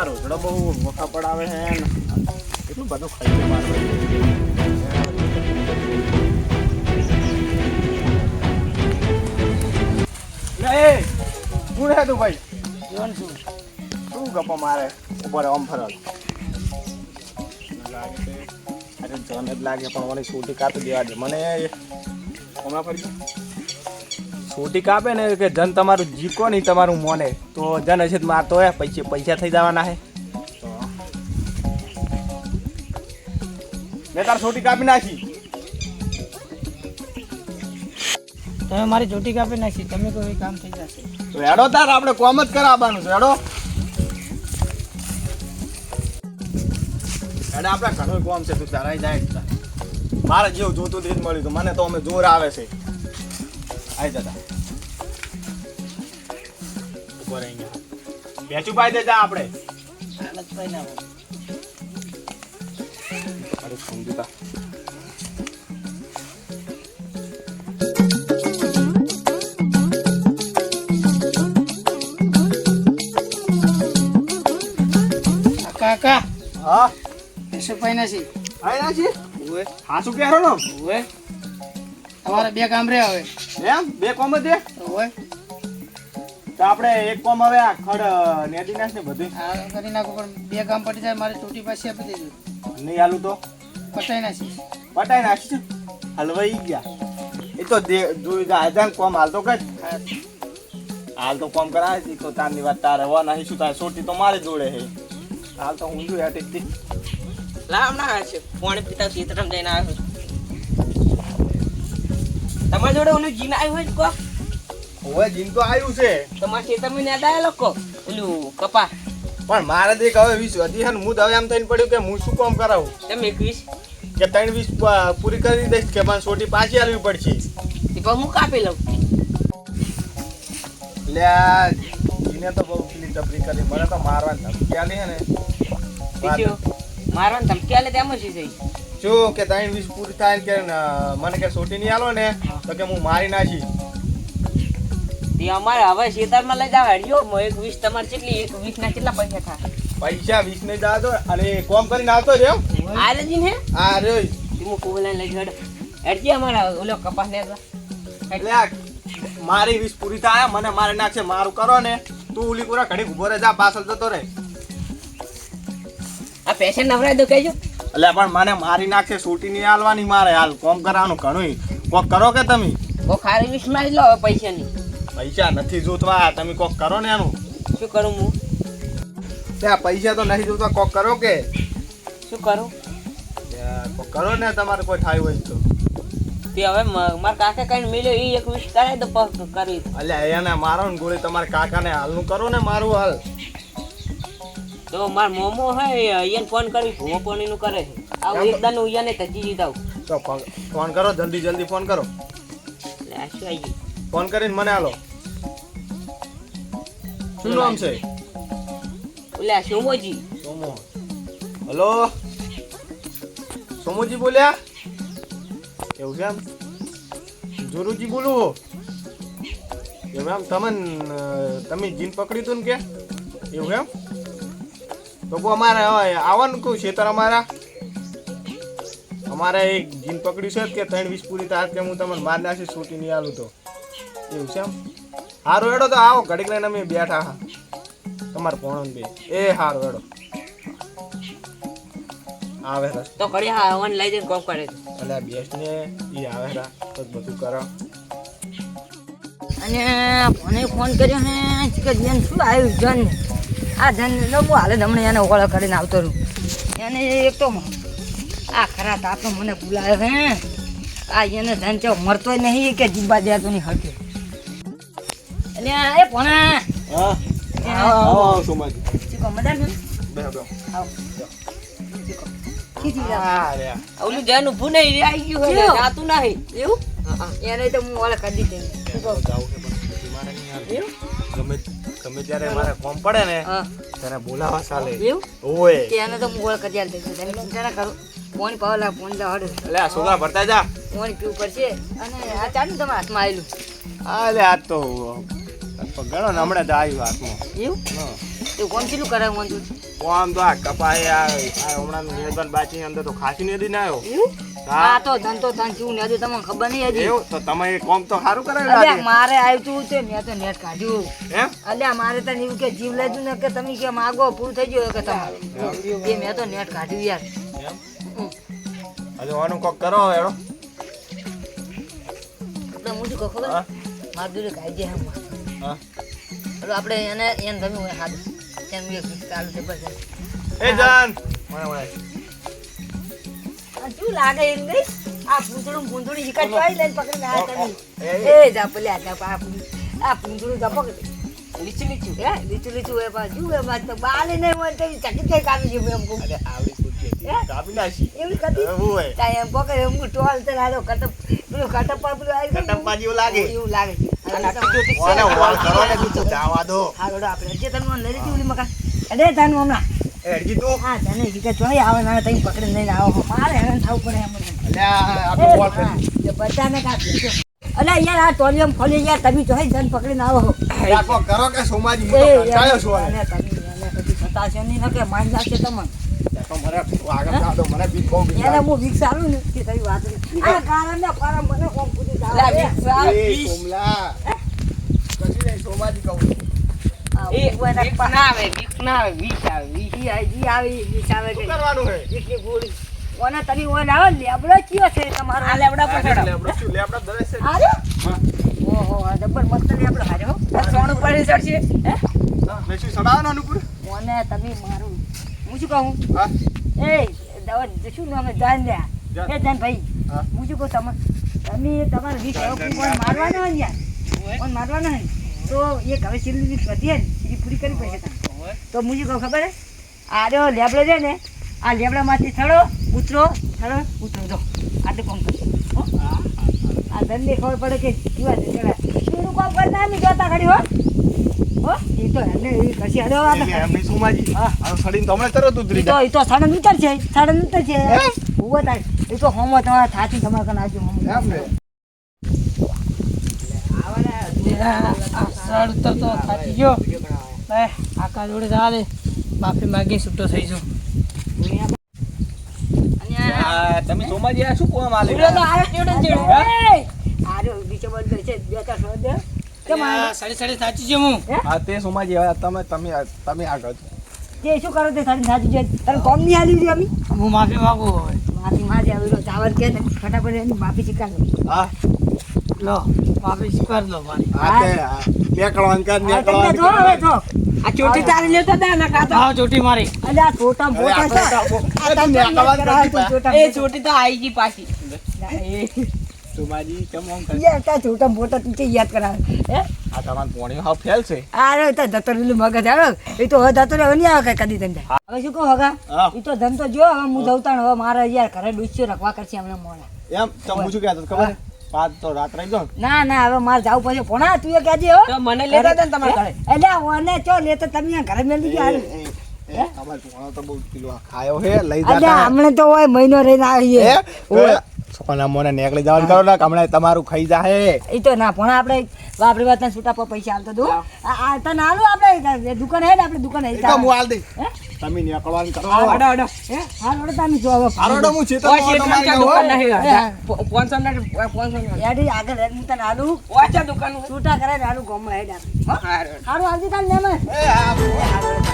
રોજડો બહુ વખા પડાવે છે ને એટલું બધું ખાઈ મારે શું હે તું ભાઈ જીવન શું ગપ્પા મારે ઉપર આમ ફરલ લાગે છે અરે જન જ લાગે પણ મને છૂટી કાપી દેવા દે મને હમણાં ફરી છૂટી કાપે ને કે જન તમારું જીકો નહીં તમારું મોને તો જન હશે મારતો હોય પૈસા થઈ જવાના હે મેં તાર છોટી કાપી નાખી તમે મારી ચોટી કાપી નાખી તમે કોઈ કામ થઈ જશે તો હેડો તાર આપણે કોમ જ કરાવવાનું છે હેડો આપણે ઘણું કોમ છે તું તારા જાય મારે જેવું જોતું તે જ મળ્યું હતું મને તો અમે જોર આવે છે આવી જતા ઉપર અહીંયા બેચું પાઈ દેજા આપણે હાલત પાઈ ના અરે સમજતા કાકા હા એસે પાઈ નાખી આઈ ના છે ઓએ હા શું કહેરો નો ઓએ તમારે બે કામ રે હવે એમ બે કોમ જ દે ઓએ તો આપણે એક કોમ હવે આ ખડ નેદી નાખ ને બધું આ કરી નાખો પણ બે કામ પડી જાય મારી ચોટી પાસે આપી દેજો નહીં આલું તો પટાઈ નાખી પટાઈ નાખી હલવાઈ ગયા એ તો જોઈ જાય કોમ હાલ તો કર હાલ તો કોમ કરાવે છે તો તારની વાત તારે હવા નહીં શું થાય છોટી તો મારે જોડે છે હાલ તો હું જોયા ટેકતી લાવ ના છે પાણી પીતા સીતરમ જઈને આવ્યો તમારી જોડે ઓલું જીન આવ્યું હોય કો હવે જીન તો આવ્યું છે તમારા ખેતરમાં ને આડા લોકો ઓલું કપા પણ મારે દેખ હવે 20 હતી છે ને હું હવે એમ થઈને પડ્યું કે હું શું કામ કરાવું તમે 21 કે 3-20 પૂરી કરી દઈશ કે પણ છોટી પાછી આલવી પડશે તે પણ હું કાપી લઉં લે જીને તો બહુ પેલી ટપરી કરી મને તો મારવાની ધમકી આલી છે ને બીજું મારવાની ધમકી આલે તેમ જ છે શું કે 3-20 પૂરી થાય કે મને કે છોટી નહીં આલો ને તો કે હું મારી નાખી તે અમારે હવે ખેતરમાં લઈ જાવ હડ્યો 21 તમારે કેટલી 21 ના કેટલા પૈસા થાય પૈસા 20 નહીં દાદો અને કોમ કરીને આવતો રહ્યો આ રજીન હે આ રે તું કોવલા લઈ જડ હડજી અમારા ઓલો કપાસ ને એટલે મારી 20 પૂરી થાય મને મારી નાખશે મારું કરો ને તું ઉલી પૂરા ઘડી ઉભો રહે જા પાછળ જતો રહે આ પેશન નવરાય દો કહેજો એટલે પણ મને મારી નાખશે છૂટી નહીં આલવાની મારે હાલ કોમ કરવાનું ઘણું કોક કરો કે તમે ઓ ખારી 20 માં લો પૈસા ની પૈસા નથી જોતવા તમે કોક કરો ને એનું શું કરું હું ત્યાં પૈસા તો નહીં જોતા કોક કરો કે શું કરું કોક કરો ને તમારે કોઈ થાય હોય તો તે હવે મારા કાકા કઈ મિલ્યો એ 21 કરાય તો પગ કરી અલ્યા એને મારો ને ગોળી તમારા કાકાને હાલનું કરો ને મારું હાલ તો માર મોમો હે ઈયન ફોન કરી ભૂવો પાણીનું કરે છે આવું એકદમ ઈયને તજી દીધા તો ફોન કરો જલ્દી ફોન કરો લે આ શું આવી ફોન કરીને મને હાલો શું નામ છે ઓલે આ સોમોજી સોમો હલો સોમોજી બોલ્યા એવું છે એમ જોરુજી બોલું એમ એમ તમે જીન પકડી તું ને કે એવું એમ તો અમારે આવવાનું કહું છે અમારે એક જીન પકડ્યું છે કે 3-20 પૂરી થાય કે હું તમને માર નાખી છૂટી નહીં આલું તો એવું છે એમ સારું એડો તો આવો ઘડીક લઈને અમે બેઠા હા તમારે પોણો બે એ સારું એડો આવે રસ તો કરી હા ઓન લઈ જઈને કોમ કરે એટલે બેસ ને એ આવે રા તો બધું કરો અને મને ફોન કર્યો ને કે જન શું આવ્યું જન આ જન હું હાલે હમણાં એને ઓળખ કરીને આવતો રહું એને એક તો આ ખરા તાપનો મને બોલાયો હે આ એને ધન છે મરતો નહીં કે જીવવા દેતો નહીં હટે એટલે એ ભણા હા આવો સોમાજી ચીકો મજા ને બે આવો ખીચી જા હા રે ઓલું જાનું ભૂ નહીં રે આવી ગયું હે જાતું નહીં એવું એને તો હું ઓળખ કરી દીધી જાવ કે પણ મારે નહીં આવે ગમે ત્યારે મારે કોમ પડે ને તને બોલાવા ચાલે એવું ઓય કે એને તો હું ઓળખ કરી આલ દઈશ તને ચિંતા ના કરું ફોન પાવલા ફોન જા હડ એટલે આ સોગા ભરતા જા ફોન પીવું પડશે અને આ ચાલુ તમારા હાથમાં આવેલું આ લે આ તો ઘણો ને હમણાં જ આવ્યું હાથમાં એવું હા એ કોણ કેટલું કરાવ મંજૂર આમ તો આ કપાય આ હમણાં નિર્ધન બાચી અંદર તો ખાસી નદી ના આવ્યો હા તો ધન શું ને હજુ તમને ખબર નહીં હજી એવું તો તમે એ કોમ તો સારું કરાવી અલ્યા લાગે મારે આવ્યું તું તે મેં તો નેટ કાઢ્યું એમ અલ્યા મારે તો એવું કે જીવ લેતું ને કે તમે કે માગો પૂરું થઈ ગયું કે તમારું એ મેં તો નેટ કાઢ્યું યાર હજુ આનું કોક કરો એડો આપણે હું શું કહું ખબર હા મારું દૂર ખાઈ જાય હમ હા હવે આપણે એને ગમ્યું હોય હાથ એમ એક ચાલુ છે બસ એ જાન મને શું લાગે એમ નહીં આ પૂંછડું શિકાર ચોઈ લઈને પકડીને આ તમે એ જા ભલે આ પૂંછડું જા પકડી લીચું હે લીચું હે પાછું હે પાછું તો બાલે નહીં હોય તો ચકી ચકી કાપી જેવું એમ કહું આવડી કુટી કાપી નાખી એવી કદી એવું હોય કાંઈ એમ પકડે એમ ટોલ તો રાજો કટપ પેલું કટપ પર પેલું આવી ગયું. કટપ્પા જેવું લાગે. એવું લાગે ઓને વાળ કરો ને બીજું જાવા દો હાલો આપણે જે તમે લઈ લીધી ઓલી મકા અરે તાનું હમણાં એ હરજી તું હા તને શીખે ચોય આવે ના તઈ પકડીને લઈને આવો મારે હેરાન થવું પડે એમ અલ્યા આપણે વાળ કરી એ બધાને કાપી જો અલે યાર આ ટોલિયમ ખોલી યાર તમે જો જન પકડીને આવો રાખો કરો કે સોમાજી હું તો કંટાળ્યો છું હવે. અને તમે પછી સતાશે નહીં ને કે માન જાશે તમને તો મને આગળ જા દો મને બીક બહુ બીક એને લાગે. હું વિકસ આલું ને કે તારી વાત નહીં આ કારણ ને પારા મને કોમ પૂરી એ સોમલા કશું નહીં સોમાજી કહું છું. શું કરવાનું હે ઓને તરી ઓને આવે લેબડો કયો છે તમારો આ લેબડા લેબડો શું લેબડા દરેક છે આરે હા ઓહો આ જબર મસ્ત લેબડો હાર્યો સોનું પડી ચડશે હે મેસી સડાવવાનો અનુકૂળ ઓને તમે મારું હું શું કહું હા એ દવા શું નામ જાન દે જાન. એ જાન ભાઈ હા. હું શું કહું તમે તમારે વીસ કોણ મારવાના હોય ને યાર કોણ મારવાના હોય તો એ હવે સિલ્લી પતી ને એ પૂરી કરી પડશે તમે તો હું શું કહું ખબર હે આ રહ્યો લેબડો છે ને આ લેબડામાંથી થડો ઉતરો જો આટલું કોમ કરશે હો? આ ધનને ખબર પડે કે કેવા છે ચડા એનું કોમ કરતા નહીં જોતા ખરી હો એ તો એને એ કશી હલો એમ નહીં સોમાજી હા. આ સડીને તો હમણાં તરત ઉતરી જાય એ તો સાડન ઉતર છે ઉભો થાય એ તો હોમો તમારા થાથી તમારે કને આવજો હોમો એમ ને આકા જોડે ચાલે માફી માંગી છૂટો થઈ જાઉં આ તમે સોમાજી આ શું કોમ આલે સાડી સાડી સાચી છે હું હા તે સોમાજી હવે તમે આગળ તે શું કરો તે સાડી સાચી છે તને કોમ નહીં આલી છે અમી હું માફી માંગુ હવે માફી માજે આવી ચાવર કે ને ફટાફટ એની માફી શીખાડો હા લો માફી સ્વીકાર લો મારી આ તે નેકળવાન કર નેકળવાન જો હવે જો આ ચોટી તારી લેતો દે ના કાતો હા ચોટી મારી અલે આ છોટા મોટા છે આ તમે છોટા એ ચોટી તો આઈ ગઈ પાછી સોમાજી કેમ આમ કરે યાર તા છોટા મોટા તું યાદ કરાવે હે આ તમાર પોણી હાવ ફેલ છે અરે તો દત્તર લીલું મગજ આવે એ તો હવે દત્તર હવે નહીં આવે કદી ધંધા હવે શું કહું હગા હા. એ તો ધંધો જો હવે હું જવતાણ હવે મારે યાર ઘરે ડૂસ્યો રખવા કરશે હમણાં મોડા એમ તો હું શું કહેતો ખબર પાંચ તો રાત રહી જાઓ ના ના હવે મારે જાવું પડશે પોણા તું એ કહેજે હો તો મને લેતા હતા ને તમારા ઘરે એટલે ઓને ચો લેતો તમે આ ઘરે મેલી ગયા અમાર પોણો તો બહુ કિલો ખાયો હે લઈ અલ્યા જાતા હમણાં તો હોય મહિનો રહીને આવીએ સોના મોને નેકળી જવાનું કરો ને હમણાં તમારું ખાઈ જાહે એ તો ના પણ આપણે બાપરી વાત છૂટા પર પૈસા આવતો દો આ તને આલું આપણે દુકાન હે ને આપણે દુકાન હે એ તો હું હાલ દઈ તમે નેકળવાનું કરો અડો અડો હે હા રોડ તમે જો હવે આરોડો હું ચેતન ઓય તમારી ચેતન હોય. દુકાન નહીં હે. 500 યાડી આગળ હેડ હું તને આલું ઓછા દુકાન છૂટા કરે ને આલું ગોમાં હેડ હારું સારું આવજે તાર ને એ હા. હારું